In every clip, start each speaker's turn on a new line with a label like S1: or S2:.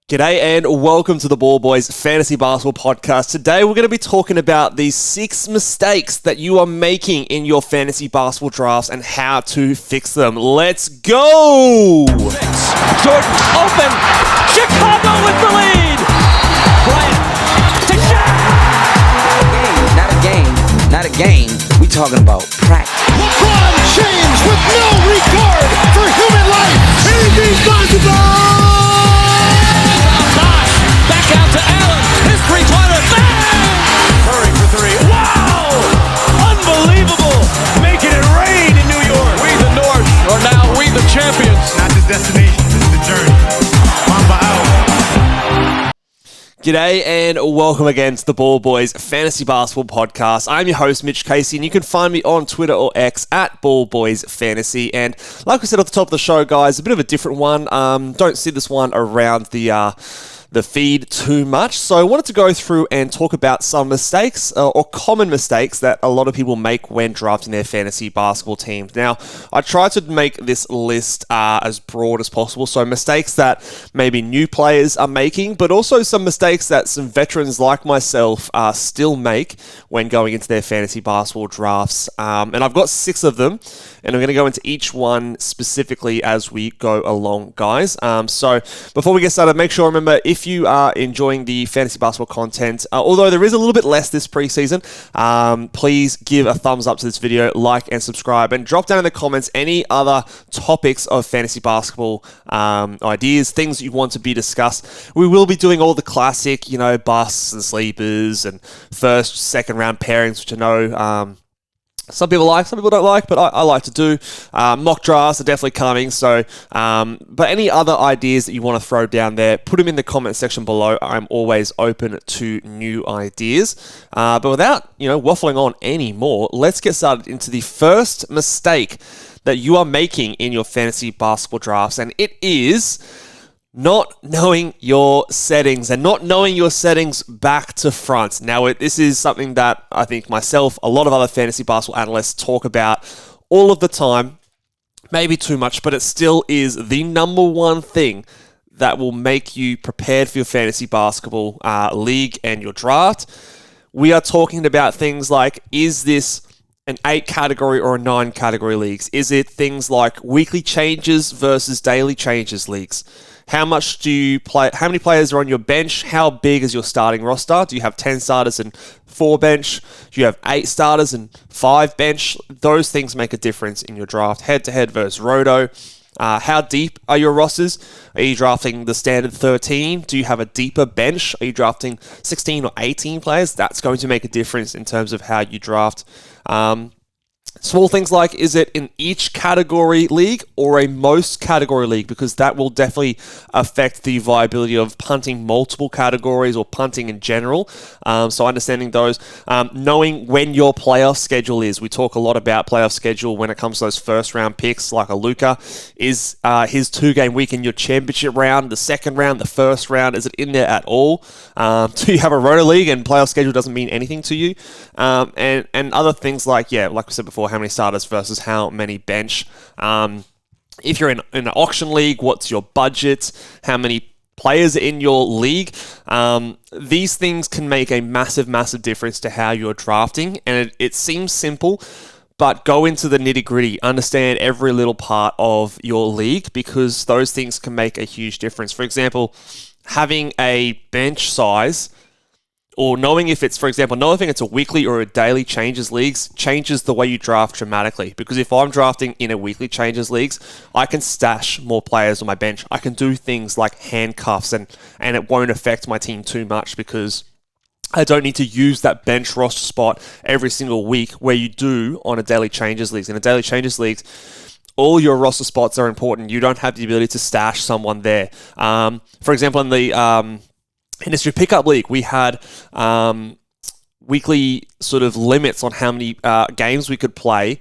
S1: G'day and welcome to the Ball Boys Fantasy Basketball Podcast. Today we're going to be talking about the 6 mistakes that you are making in your fantasy basketball drafts and how to fix them. Let's go!
S2: Jordan open. Chicago with the lead. Bryant to Shaq.
S3: Not a game. We talking about practice.
S4: LeBron James with no regard for human life. Anything's possible.
S2: Back out to Allen. His three-pointer. Bang!
S4: Curry for three. Wow! Unbelievable. Making it rain in New York.
S2: We the North are now we the champions.
S5: Not the destination, it's the journey. Mamba out.
S1: G'day and welcome again to the Ball Boys Fantasy Basketball Podcast. I'm your host, Mitch Casey, and you can find me on Twitter or X at Ball Boys Fantasy. And like we said at the top of the show, guys, a bit of a different one. Don't see this one around the feed too much. So I wanted to go through and talk about some mistakes or common mistakes that a lot of people make when drafting their fantasy basketball teams. Now, I tried to make this list as broad as possible. So mistakes that maybe new players are making, but also some mistakes that some veterans like myself still make when going into their fantasy basketball drafts. And I've got 6 of them, and I'm going to go into each one specifically as we go along, guys. So before we get started, make sure, remember, if you are enjoying the fantasy basketball content, although there is a little bit less this preseason, please give a thumbs up to this video, like and subscribe, and drop down in the comments any other topics of fantasy basketball ideas, things you want to be discussed. We will be doing all the classic, busts and sleepers and first, second round pairings, which I know some people like, some people don't like, but I like to do. Mock drafts are definitely coming. So, but any other ideas that you want to throw down there, put them in the comment section below. I'm always open to new ideas. But without, waffling on anymore, let's get started into the first mistake that you are making in your fantasy basketball drafts. And it is not knowing your settings and not knowing your settings back to front. Now, this is something that I think myself, a lot of other fantasy basketball analysts talk about all of the time, maybe too much, but it still is the number one thing that will make you prepared for your fantasy basketball league and your draft. We are talking about things like, is this an 8 category or a 9 category leagues? Is it things like weekly changes versus daily changes leagues? How much do you play? How many players are on your bench? How big is your starting roster? Do you have 10 starters and 4 bench? Do you have 8 starters and 5 bench? Those things make a difference in your draft. Head-to-head versus roto. How deep are your rosters? Are you drafting the standard 13? Do you have a deeper bench? Are you drafting 16 or 18 players? That's going to make a difference in terms of how you draft. Small things like, is it in each category league or a most category league? Because that will definitely affect the viability of punting multiple categories or punting in general. So understanding those, knowing when your playoff schedule is. We talk a lot about playoff schedule when it comes to those first round picks, like a Luka. Is his 2-game week in your championship round, the second round, the first round, is it in there at all? Do you have a roto league and playoff schedule doesn't mean anything to you? And other things like we said before, how many starters versus how many bench. If you're in an auction league, what's your budget? How many players are in your league? These things can make a massive, massive difference to how you're drafting. And it seems simple, but go into the nitty-gritty. Understand every little part of your league, because those things can make a huge difference. For example, having a bench size, or knowing if it's, for example, knowing if it's a weekly or a daily changes leagues changes the way you draft dramatically. Because if I'm drafting in a weekly changes leagues, I can stash more players on my bench. I can do things like handcuffs, and it won't affect my team too much because I don't need to use that bench roster spot every single week where you do on a daily changes leagues. In a daily changes leagues, all your roster spots are important. You don't have the ability to stash someone there. For example, in the Industry Pickup League, we had weekly sort of limits on how many games we could play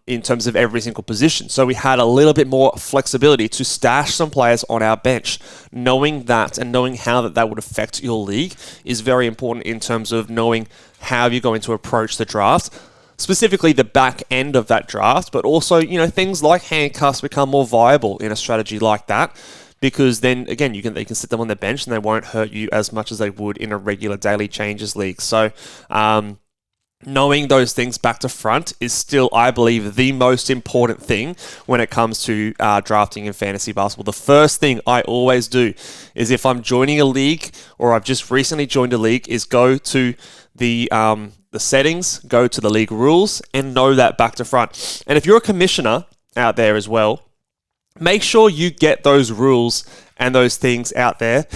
S1: in terms of every single position. So we had a little bit more flexibility to stash some players on our bench. Knowing that and knowing how that would affect your league is very important in terms of knowing how you're going to approach the draft. Specifically the back end of that draft, but also, things like handcuffs become more viable in a strategy like that, because then again they can sit them on their bench and they won't hurt you as much as they would in a regular daily changes league. So knowing those things back to front is still, I believe, the most important thing when it comes to drafting in fantasy basketball. The first thing I always do is, if I'm joining a league or I've just recently joined a league, is go to the settings, go to the league rules, and know that back to front. And if you're a commissioner out there as well, make sure you get those rules and those things out there.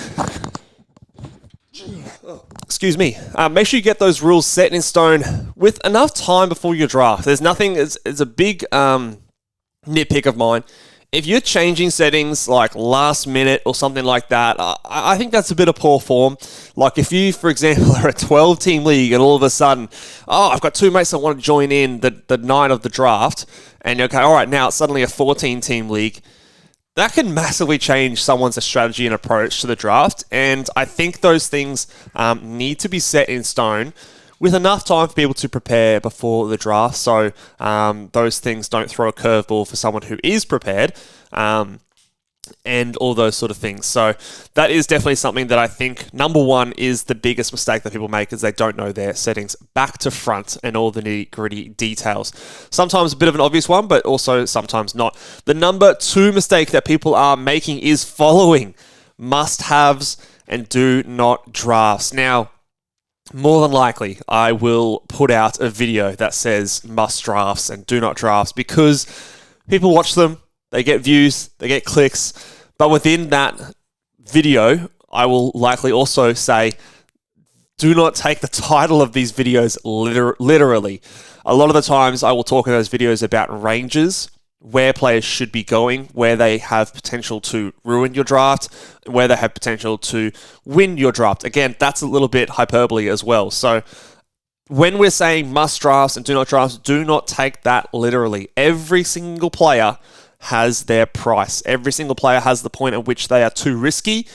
S1: Excuse me. Make sure you get those rules set in stone with enough time before your draft. There's nothing, it's a big nitpick of mine. If you're changing settings like last minute or something like that, I think that's a bit of poor form. Like if you, for example, are a 12-team league and all of a sudden, I've got two mates that want to join in the night of the draft, and you're okay, all right, now it's suddenly a 14-team league. That can massively change someone's strategy and approach to the draft, and I think those things need to be set in stone with enough time for people to prepare before the draft, so those things don't throw a curveball for someone who is prepared, and all those sort of things. So that is definitely something that I think, number one, is the biggest mistake that people make, is they don't know their settings back to front and all the nitty-gritty details. Sometimes a bit of an obvious one, but also sometimes not. The number two mistake that people are making is following must-haves and do not drafts. Now, more than likely, I will put out a video that says must drafts and do not drafts, because people watch them, they get views, they get clicks, but within that video, I will likely also say, do not take the title of these videos literally. A lot of the times I will talk in those videos about ranges, where players should be going, where they have potential to ruin your draft, where they have potential to win your draft. Again, that's a little bit hyperbole as well. So when we're saying must drafts and do not drafts, do not take that literally. Every single player has their price. Every single player has the point at which they are too risky,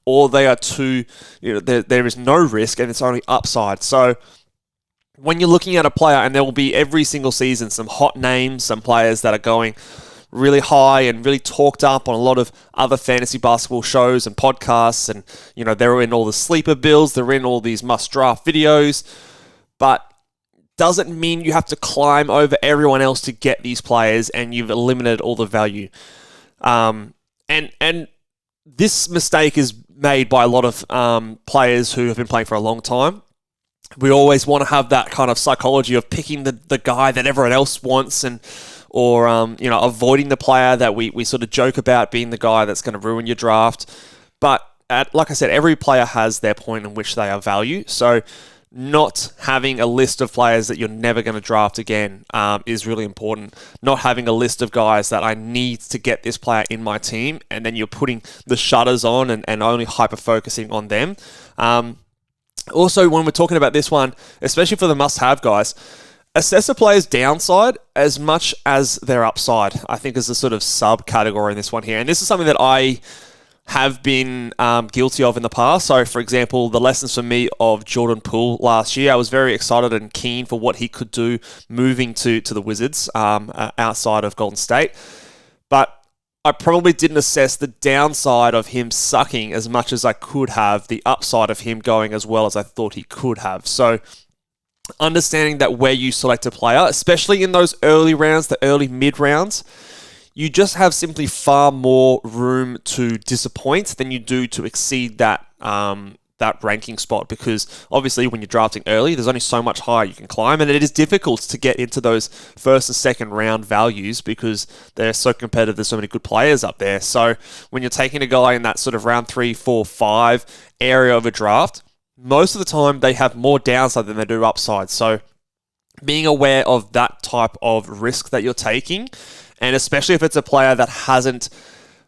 S1: or they are too, there is no risk and it's only upside. So when you're looking at a player, and there will be every single season some hot names, some players that are going really high and really talked up on a lot of other fantasy basketball shows and podcasts, and they're in all the sleeper builds, they're in all these must draft videos, but doesn't mean you have to climb over everyone else to get these players and you've eliminated all the value. And this mistake is made by a lot of players who have been playing for a long time. We always want to have that kind of psychology of picking the guy that everyone else wants, or avoiding the player that we sort of joke about being the guy that's going to ruin your draft. But like I said, every player has their point in which they are value. So not having a list of players that you're never going to draft again is really important. Not having a list of guys that I need to get this player in my team, and then you're putting the shutters on and only hyper-focusing on them. Also, when we're talking about this one, especially for the must-have guys, assess a player's downside as much as their upside, I think, is a sort of subcategory in this one here. And this is something that I have been guilty of in the past. So, for example, the lessons for me of Jordan Poole last year, I was very excited and keen for what he could do moving to the Wizards outside of Golden State. But I probably didn't assess the downside of him sucking as much as I could have, the upside of him going as well as I thought he could have. So understanding that where you select a player, especially in those early rounds, the early mid rounds, you just have simply far more room to disappoint than you do to exceed that ranking spot, because obviously when you're drafting early, there's only so much higher you can climb, and it is difficult to get into those first and second round values because they're so competitive. There's so many good players up there. So when you're taking a guy in that sort of round 3, 4, 5 area of a draft, most of the time they have more downside than they do upside. So being aware of that type of risk that you're taking, and especially if it's a player that hasn't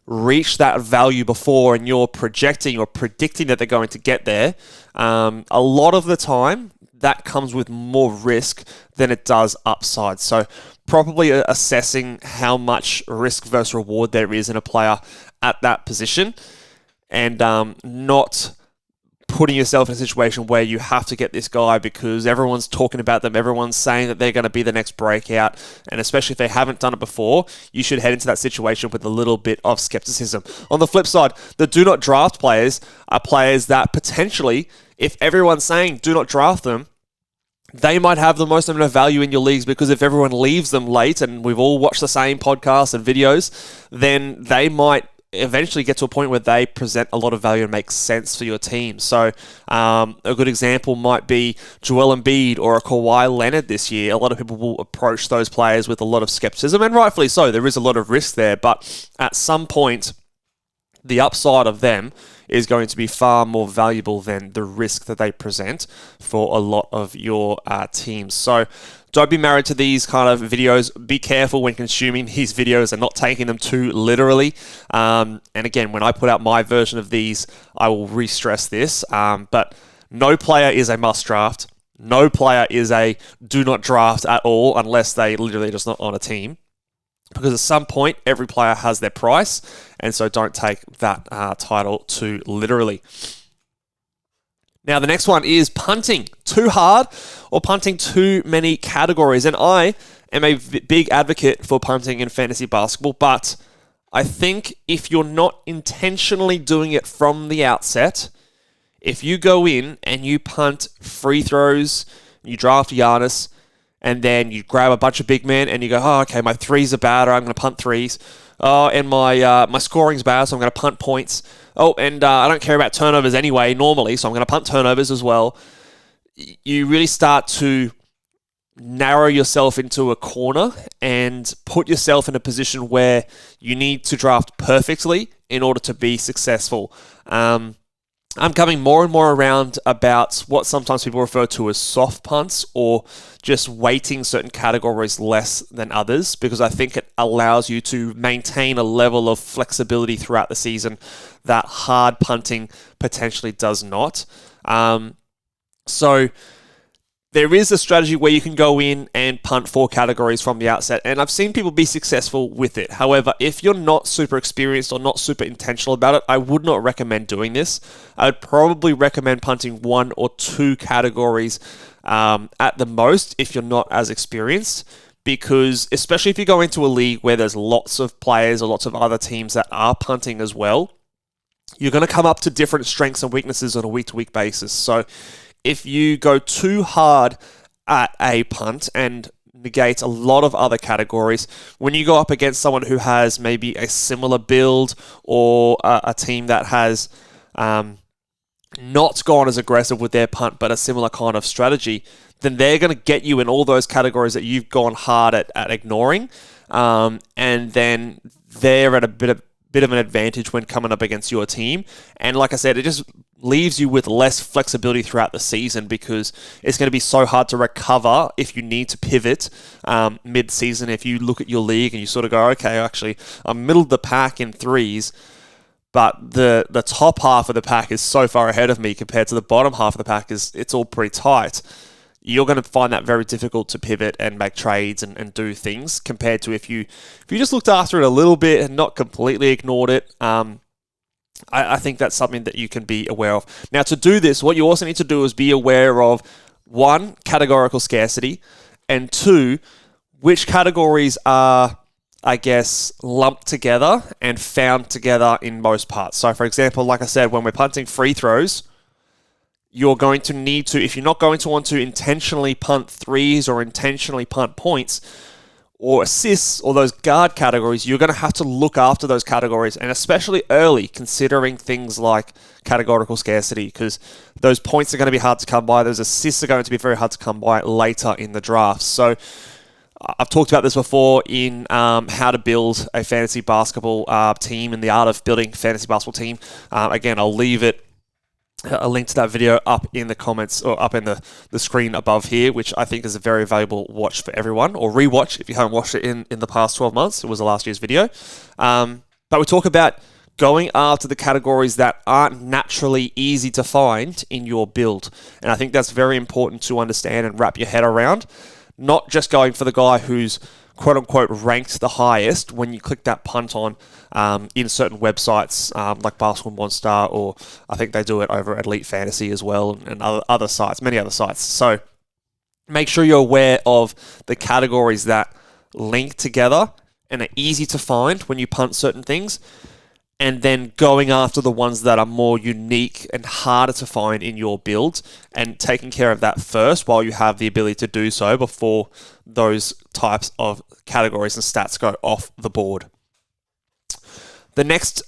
S1: reached that value before and you're projecting or predicting that they're going to get there, a lot of the time that comes with more risk than it does upside. So probably assessing how much risk versus reward there is in a player at that position, and not putting yourself in a situation where you have to get this guy because everyone's talking about them, everyone's saying that they're going to be the next breakout, and especially if they haven't done it before, you should head into that situation with a little bit of skepticism. On the flip side, the do not draft players are players that potentially, if everyone's saying do not draft them, they might have the most amount of value in your leagues because if everyone leaves them late and we've all watched the same podcasts and videos, then they might eventually get to a point where they present a lot of value and make sense for your team. So a good example might be Joel Embiid or a Kawhi Leonard this year. A lot of people will approach those players with a lot of skepticism, and rightfully so. There is a lot of risk there, but at some point, the upside of them is going to be far more valuable than the risk that they present for a lot of your teams. So don't be married to these kind of videos. Be careful when consuming these videos and not taking them too literally. And again, when I put out my version of these, I will re-stress this. But no player is a must draft. No player is a do not draft at all unless they literally just not on a team. Because at some point, every player has their price, and so don't take that title too literally. Now, the next one is punting too hard or punting too many categories. And I am a big advocate for punting in fantasy basketball, but I think if you're not intentionally doing it from the outset, if you go in and you punt free throws, you draft Giannis, and then you grab a bunch of big men and you go, oh, okay, my threes are bad, or I'm going to punt threes. Oh, and my scoring's bad, so I'm going to punt points. Oh, and I don't care about turnovers anyway, normally, so I'm going to punt turnovers as well. You really start to narrow yourself into a corner and put yourself in a position where you need to draft perfectly in order to be successful. I'm coming more and more around about what sometimes people refer to as soft punts or just weighting certain categories less than others, because I think it allows you to maintain a level of flexibility throughout the season that hard punting potentially does not. So there is a strategy where you can go in and punt 4 categories from the outset, and I've seen people be successful with it. However, if you're not super experienced or not super intentional about it, I would not recommend doing this. I would probably recommend punting 1 or 2 categories at the most if you're not as experienced, because especially if you go into a league where there's lots of players or lots of other teams that are punting as well, you're going to come up to different strengths and weaknesses on a week-to-week basis. So if you go too hard at a punt and negate a lot of other categories, when you go up against someone who has maybe a similar build or a team that has not gone as aggressive with their punt but a similar kind of strategy, then they're going to get you in all those categories that you've gone hard at ignoring, and then they're at a bit of an advantage when coming up against your team. And like I said, it just leaves you with less flexibility throughout the season because it's going to be so hard to recover if you need to pivot mid-season. If you look at your league and you sort of go, okay, actually, I'm middle of the pack in threes, but the top half of the pack is so far ahead of me compared to the bottom half of the pack, it's all pretty tight. You're going to find that very difficult to pivot and make trades and do things compared to if you just looked after it a little bit and not completely ignored it. I think that's something that you can be aware of. Now, to do this, what you also need to do is be aware of, 1, categorical scarcity, and 2, which categories are, I guess, lumped together and found together in most parts. So, for example, like I said, when we're punting free throws, you're going to need to, if you're not going to want to intentionally punt threes or intentionally punt points or assists or those guard categories, you're going to have to look after those categories, and especially early, considering things like categorical scarcity, because those points are going to be hard to come by. Those assists are going to be very hard to come by later in the draft. So I've talked about this before in how to build a fantasy basketball team and the art of building a fantasy basketball team. Again, I'll leave a link to that video up in the comments or up in the screen above here, which I think is a very valuable watch for everyone, or rewatch if you haven't watched it in the past 12 months. It was the last year's video. But we talk about going after the categories that aren't naturally easy to find in your build. And I think that's very important to understand and wrap your head around. Not just going for the guy who's quote-unquote ranked the highest when you click that punt on in certain websites like Basketball Monster, or I think they do it over at Elite Fantasy as well, and other sites, many other sites. So make sure you're aware of the categories that link together and are easy to find when you punt certain things, and then going after the ones that are more unique and harder to find in your build, and taking care of that first while you have the ability to do so before those types of categories and stats go off the board. The next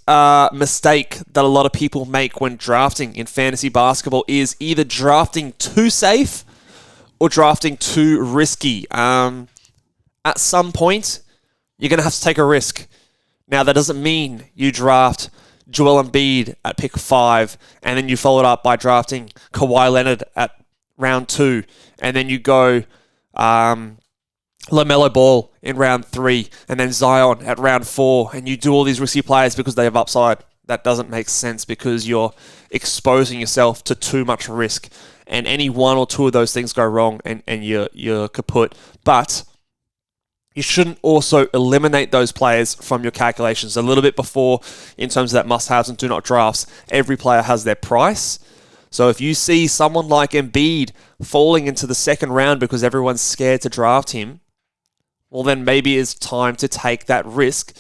S1: mistake that a lot of people make when drafting in fantasy basketball is either drafting too safe or drafting too risky. At some point, you're going to have to take a risk. Now, that doesn't mean you draft Joel Embiid at pick 5, and then you follow it up by drafting Kawhi Leonard at round 2, and then you go LaMelo Ball in round 3, and then Zion at round 4, and you do all these risky players because they have upside. That doesn't make sense, because you're exposing yourself to too much risk, and any one or two of those things go wrong, and you're kaput. But you shouldn't also eliminate those players from your calculations a little bit before, in terms of that must-haves and do-not drafts. Every player has their price. So if you see someone like Embiid falling into the second round because everyone's scared to draft him, well, then maybe it's time to take that risk,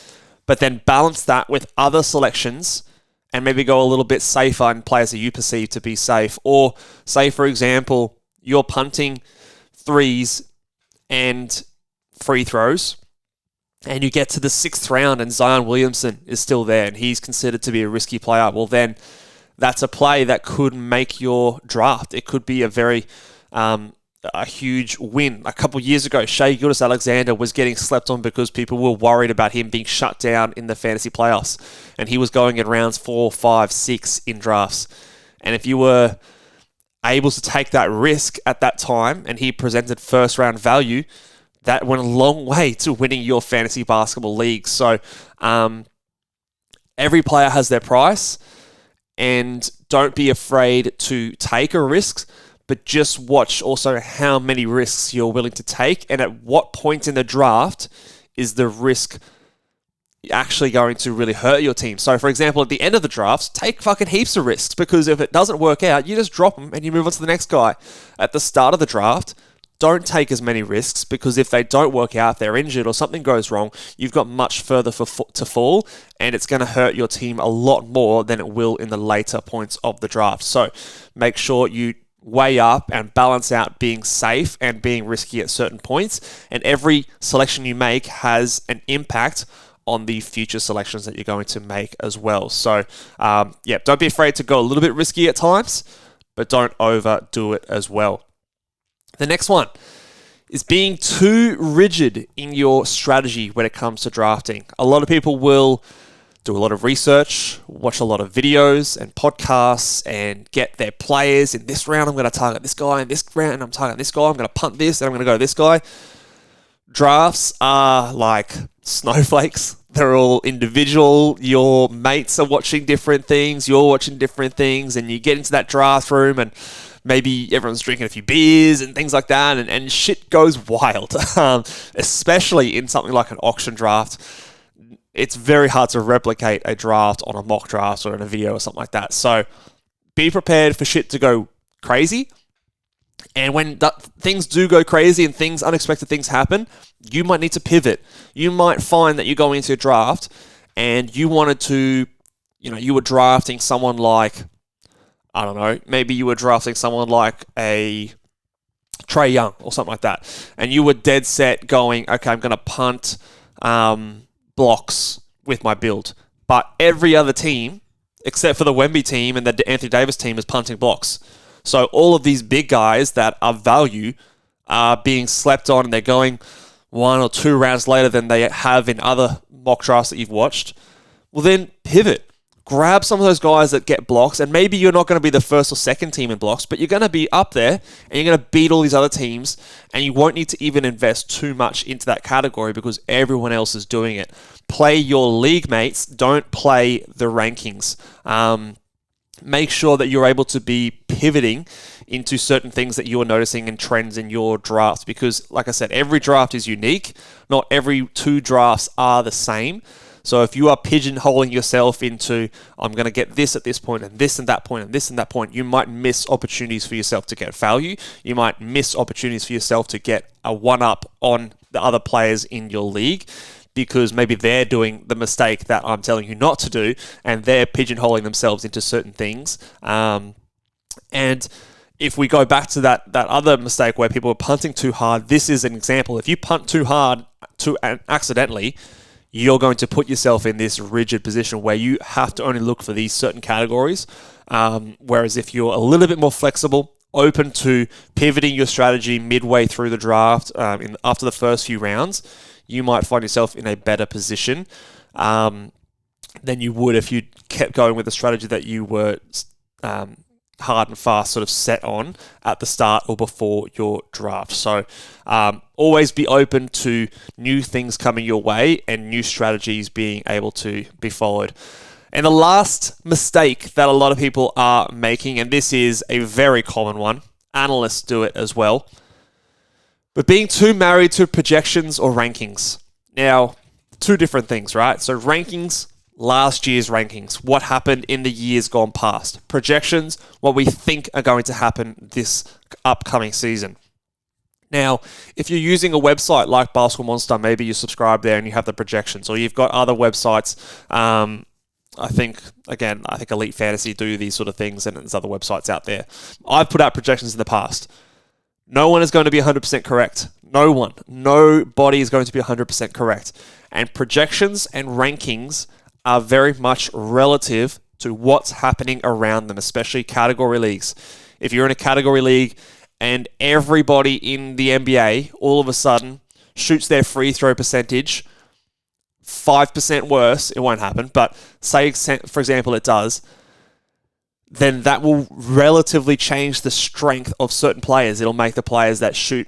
S1: but then balance that with other selections and maybe go a little bit safer in players that you perceive to be safe. Or say, for example, you're punting threes and free throws, and you get to the 6th round and Zion Williamson is still there and he's considered to be a risky player. Well, then that's a play that could make your draft. It could be a very a huge win. A couple years ago, Shai Gilgeous-Alexander was getting slept on because people were worried about him being shut down in the fantasy playoffs, and he was going in rounds 4, 5, 6 in drafts. And if you were able to take that risk at that time and he presented first round value, that went a long way to winning your fantasy basketball league. So every player has their price, and don't be afraid to take a risk, but just watch also how many risks you're willing to take, and at what point in the draft is the risk actually going to really hurt your team. So, for example, at the end of the draft, take fucking heaps of risks, because if it doesn't work out, you just drop them and you move on to the next guy. At the start of the draft, don't take as many risks, because if they don't work out, if they're injured or something goes wrong, you've got much further to fall, and it's going to hurt your team a lot more than it will in the later points of the draft. So make sure you weigh up and balance out being safe and being risky at certain points, and every selection you make has an impact on the future selections that you're going to make as well. So, don't be afraid to go a little bit risky at times, but don't overdo it as well. The next one is being too rigid in your strategy when it comes to drafting. A lot of people will do a lot of research, watch a lot of videos and podcasts, and get their players. In this round, I'm going to target this guy. In this round, I'm targeting this guy. I'm going to punt this, and I'm going to go this guy. Drafts are like snowflakes. They're all individual. Your mates are watching different things. You're watching different things, and you get into that draft room, and maybe everyone's drinking a few beers and things like that, and shit goes wild, especially in something like an auction draft. It's very hard to replicate a draft on a mock draft or in a video or something like that. So be prepared for shit to go crazy. And when things do go crazy and unexpected things happen, you might need to pivot. You might find that you're going into a draft and you wanted to, you were drafting someone like, I don't know, maybe you were drafting someone like a Trae Young or something like that. And you were dead set going, okay, I'm going to punt blocks with my build. But every other team, except for the Wemby team and the Anthony Davis team, is punting blocks. So all of these big guys that are value are being slept on, and they're going 1 or 2 rounds later than they have in other mock drafts that you've watched. Well, then pivot. Grab some of those guys that get blocks, and maybe you're not going to be the first or second team in blocks, but you're going to be up there, and you're going to beat all these other teams, and you won't need to even invest too much into that category because everyone else is doing it. Play your league mates, don't play the rankings. make sure that you're able to be pivoting into certain things that you're noticing and trends in your drafts. Because, like I said, every draft is unique. Not every 2 drafts are the same. So if you are pigeonholing yourself into, I'm going to get this at this point and this and that point and this and that point, you might miss opportunities for yourself to get value. You might miss opportunities for yourself to get a one-up on the other players in your league, because maybe they're doing the mistake that I'm telling you not to do, and they're pigeonholing themselves into certain things. And if we go back to that other mistake where people are punting too hard, this is an example. If you punt too hard accidentally, you're going to put yourself in this rigid position where you have to only look for these certain categories. Whereas if you're a little bit more flexible, open to pivoting your strategy midway through the draft, after the first few rounds, you might find yourself in a better position than you would if you kept going with the strategy that you were hard and fast sort of set on at the start or before your draft. So always be open to new things coming your way and new strategies being able to be followed. And the last mistake that a lot of people are making, and this is a very common one, analysts do it as well, but being too married to projections or rankings. Now, 2 different things, right? So rankings, last year's rankings, what happened in the years gone past. Projections, what we think are going to happen this upcoming season. Now, if you're using a website like Basketball Monster, maybe you subscribe there and you have the projections, or you've got other websites. I think Elite Fantasy do these sort of things, and there's other websites out there. I've put out projections in the past. No one is going to be 100% correct. No one. Nobody is going to be 100% correct. And projections and rankings are very much relative to what's happening around them, especially category leagues. If you're in a category league and everybody in the NBA all of a sudden shoots their free throw percentage 5% worse, it won't happen, but say, for example, it does, then that will relatively change the strength of certain players. It'll make the players that shoot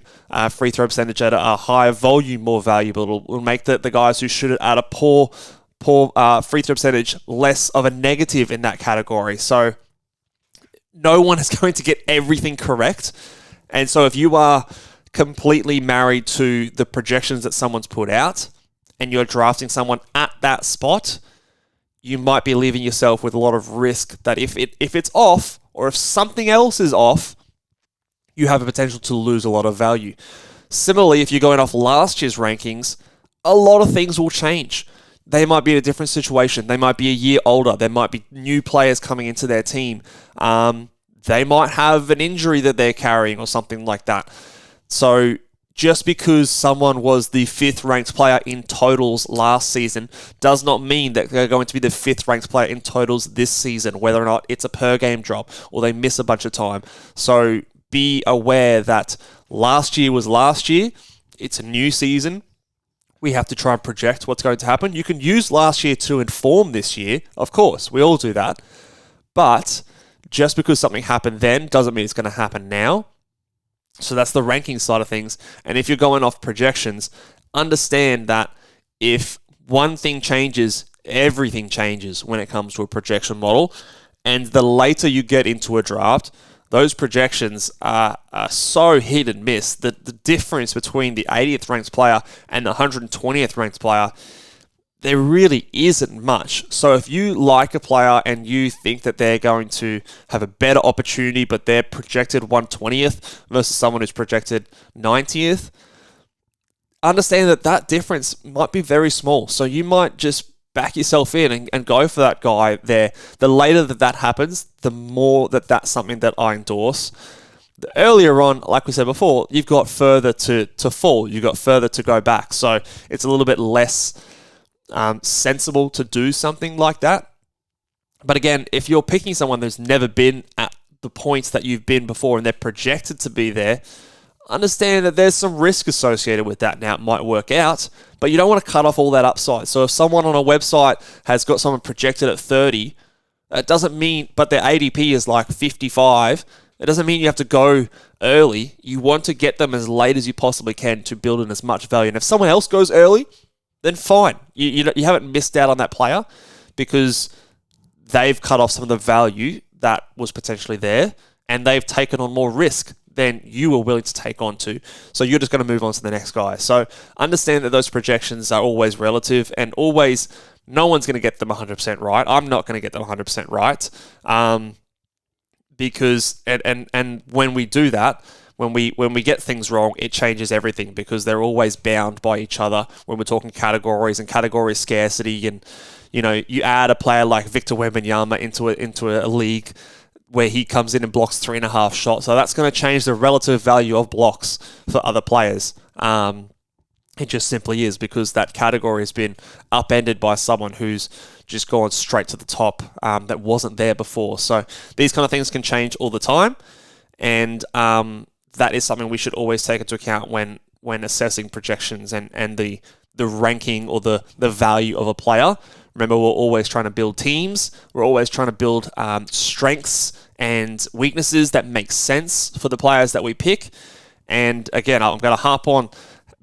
S1: free throw percentage at a higher volume more valuable. It'll make the guys who shoot it at a poor free throw percentage less of a negative in that category. So no one is going to get everything correct. And so if you are completely married to the projections that someone's put out and you're drafting someone at that spot, you might be leaving yourself with a lot of risk that if it's off, or if something else is off, you have a potential to lose a lot of value. Similarly, if you're going off last year's rankings, a lot of things will change. They might be in a different situation. They might be a year older. There might be new players coming into their team. They might have an injury that they're carrying or something like that. So just because someone was the 5th ranked player in totals last season does not mean that they're going to be the 5th ranked player in totals this season, whether or not it's a per game drop or they miss a bunch of time. So be aware that last year was last year. It's a new season. We have to try and project what's going to happen. You can use last year to inform this year. Of course, we all do that. But just because something happened then doesn't mean it's going to happen now. So that's the ranking side of things. And if you're going off projections, understand that if one thing changes, everything changes when it comes to a projection model. And the later you get into a draft, those projections are so hit and miss. The difference between the 80th ranked player and the 120th ranked player, there really isn't much. So if you like a player and you think that they're going to have a better opportunity, but they're projected 120th versus someone who's projected 90th, understand that difference might be very small. So you might just back yourself in and go for that guy there. The later that happens, the more that's something that I endorse. The earlier on, like we said before, you've got further to fall. You've got further to go back. So it's a little bit less sensible to do something like that. But again, if you're picking someone who's never been at the points that you've been before and they're projected to be there, understand that there's some risk associated with that. Now, it might work out, but you don't want to cut off all that upside. So if someone on a website has got someone projected at 30, it doesn't mean, but their ADP is like 55, it doesn't mean you have to go early. You want to get them as late as you possibly can to build in as much value. And if someone else goes early, then fine. You haven't missed out on that player because they've cut off some of the value that was potentially there, and they've taken on more risk than you were willing to take on to. So you're just going to move on to the next guy. So understand that those projections are always relative, and always no one's going to get them 100% right. I'm not going to get them 100% right. Because and when we do that, when we get things wrong, it changes everything, because they're always bound by each other when we're talking categories and category scarcity. And you add a player like Victor Wembanyama into a league where he comes in and blocks 3.5 shots, so that's going to change the relative value of blocks for other players. It just simply is, because that category has been upended by someone who's just gone straight to the top that wasn't there before. So these kind of things can change all the time, and that is something we should always take into account when assessing projections and the ranking or the value of a player. Remember, we're always trying to build teams. We're always trying to build strengths and weaknesses that make sense for the players that we pick. And again, I'm going to harp on,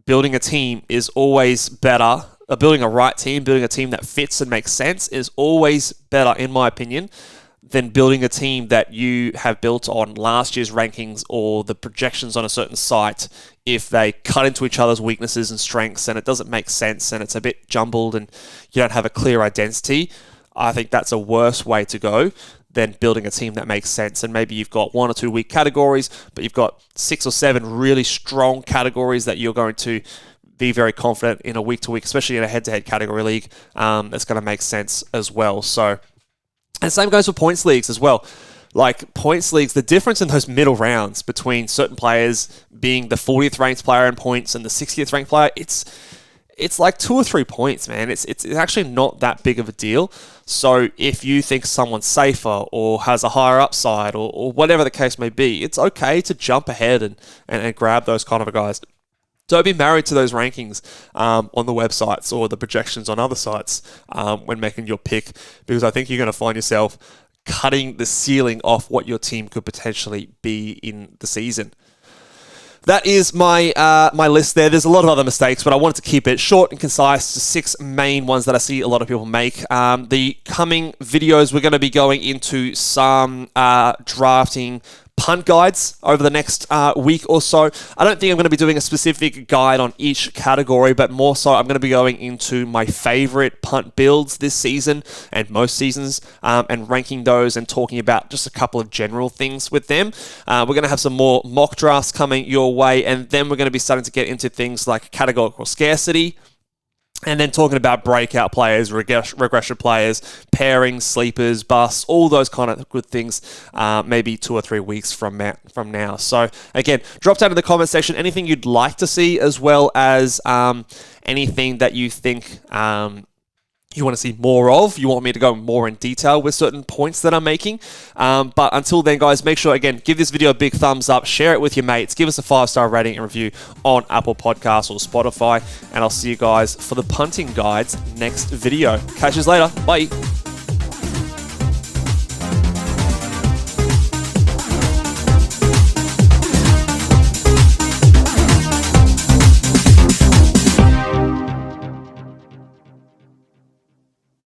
S1: building a team is always better. Building a right team, building a team that fits and makes sense is always better, in my opinion, than building a team that you have built on last year's rankings or the projections on a certain site if they cut into each other's weaknesses and strengths and it doesn't make sense and it's a bit jumbled and you don't have a clear identity. I think that's a worse way to go than building a team that makes sense. And maybe you've got 1 or 2 weak categories, but you've got 6 or 7 really strong categories that you're going to be very confident in a week-to-week, especially in a head-to-head category league. That's going to make sense as well. So, and same goes for points leagues as well. Like points leagues, the difference in those middle rounds between certain players being the 40th ranked player in points and the 60th ranked player, it's like 2 or 3 points, man. It's actually not that big of a deal. So if you think someone's safer or has a higher upside or whatever the case may be, it's okay to jump ahead and grab those kind of guys. Don't be married to those rankings on the websites or the projections on other sites when making your pick, because I think you're going to find yourself cutting the ceiling off what your team could potentially be in the season. That is my my list there. There's a lot of other mistakes, but I wanted to keep it short and concise to 6 main ones that I see a lot of people make. The coming videos, we're going to be going into some drafting punt guides over the next week or so. I don't think I'm going to be doing a specific guide on each category, but more so I'm going to be going into my favorite punt builds this season and most seasons and ranking those and talking about just a couple of general things with them. We're going to have some more mock drafts coming your way, and then we're going to be starting to get into things like categorical scarcity, and then talking about breakout players, regression players, pairings, sleepers, busts, all those kind of good things, maybe 2 or 3 weeks from now. So again, drop down in the comment section anything you'd like to see, as well as anything that you think you want to see more of. You want me to go more in detail with certain points that I'm making. But until then, guys, make sure, again, give this video a big thumbs up, share it with your mates, give us a 5-star rating and review on Apple Podcasts or Spotify, and I'll see you guys for the punting guides next video. Catch you later. Bye.